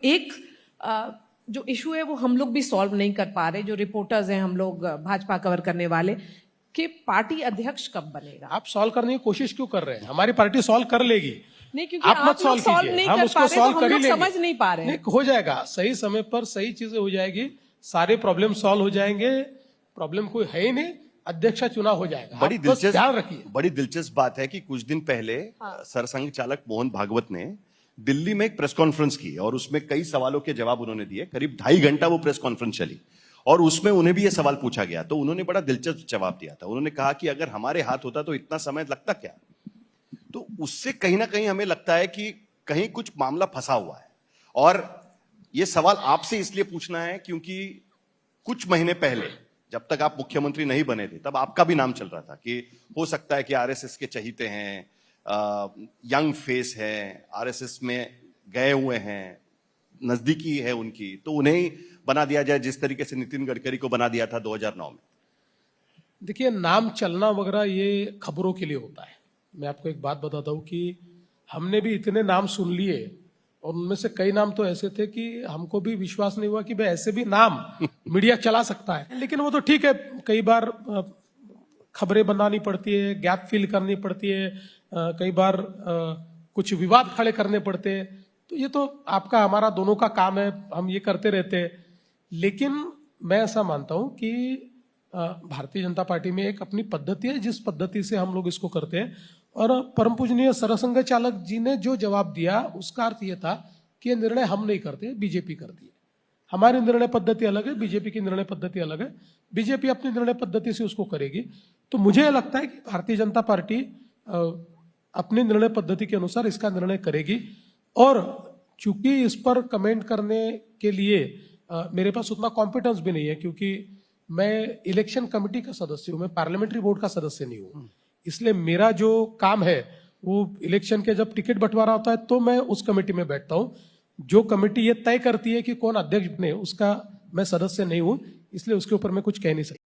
एक जो इशू है वो हम लोग भी सॉल्व नहीं कर पा रहे, जो रिपोर्टर्स हैं हम लोग भाजपा कवर करने वाले, कि पार्टी अध्यक्ष कब बनेगा। आप सॉल्व करने की कोशिश क्यों कर रहे हैं? हमारी पार्टी सॉल्व कर लेगी। नहीं, क्योंकि आप मत लोग सॉल्व नहीं हम कर उसको पा रहे, सॉल्व तो कर हम ही लोग लेंगे। समझ नहीं पा रहे हैं। नहीं, हो जाएगा, सही समय पर सही चीजें हो जाएगी, सारे प्रॉब्लम सॉल्व हो जाएंगे। प्रॉब्लम कोई है ही नहीं, अध्यक्ष चुनाव हो जाएगा। बड़ी दिलचस्प ध्यान रखिए। बड़ी दिलचस्प बात है कि कुछ दिन पहले सरसंघ चालक मोहन भागवत ने दिल्ली में एक प्रेस कॉन्फ्रेंस की और उसमें कई सवालों के जवाब उन्होंने दिए। करीब 2.5 घंटा वो प्रेस कॉन्फ्रेंस चली और उसमें उन्हें भी ये सवाल पूछा गया, तो उन्होंने बड़ा दिलचस्प जवाब दिया था। उन्होंने कहा कि अगर हमारे हाथ होता तो इतना समय लगता क्या। तो उससे कहीं ना कहीं हमें लगता है कि कहीं कुछ मामला फंसा हुआ है। और ये सवाल आपसे इसलिए पूछना है क्योंकि कुछ महीने पहले जब तक आप मुख्यमंत्री नहीं बने थे तब आपका भी नाम चल रहा था कि हो सकता है कि आरएसएस के चहीते हैं, यंग फेस है, आरएसएस में गए हुए हैं, नजदीकी है उनकी, तो उन्हें ही बना दिया जाए जिस तरीके से नितिन गडकरी को बना दिया था 2009 में। देखिए, नाम चलना वगैरह ये खबरों के लिए होता है। मैं आपको एक बात बताता हूं कि हमने भी इतने नाम सुन लिए और उनमें से कई नाम तो ऐसे थे कि हमको भी विश्वास नहीं हुआ कि भाई ऐसे भी नाम मीडिया चला सकता है। लेकिन वो तो ठीक है, कई बार खबरें बनानी पड़ती है, गैप फिल करनी पड़ती है, कई बार कुछ विवाद खड़े करने पड़ते हैं, तो ये तो आपका हमारा दोनों का काम है, हम ये करते रहते हैं। लेकिन मैं ऐसा मानता हूं कि भारतीय जनता पार्टी में एक अपनी पद्धति है, जिस पद्धति से हम लोग इसको करते हैं। और परम पूजनीय सरसंघ चालक जी ने जो जवाब दिया उसका अर्थ यह था कि ये निर्णय हम नहीं करते, बीजेपी करती है। हमारी निर्णय पद्धति अलग है, बीजेपी की निर्णय पद्धति अलग है। बीजेपी अपनी निर्णय पद्धति से उसको करेगी। तो मुझे लगता है कि भारतीय जनता पार्टी अपनी निर्णय पद्धति के अनुसार इसका निर्णय करेगी। और चूंकि इस पर कमेंट करने के लिए मेरे पास उतना कॉम्पिटेंस भी नहीं है, क्योंकि मैं इलेक्शन कमेटी का सदस्य हूं, मैं पार्लियामेंट्री बोर्ड का सदस्य नहीं हूं। इसलिए मेरा जो काम है वो इलेक्शन के जब टिकट बंटवारा होता है तो मैं उस कमेटी में बैठता हूं। जो कमेटी ये तय करती है कि कौन अध्यक्ष बने, उसका मैं सदस्य नहीं हूं, इसलिए उसके ऊपर मैं कुछ कह नहीं सकता।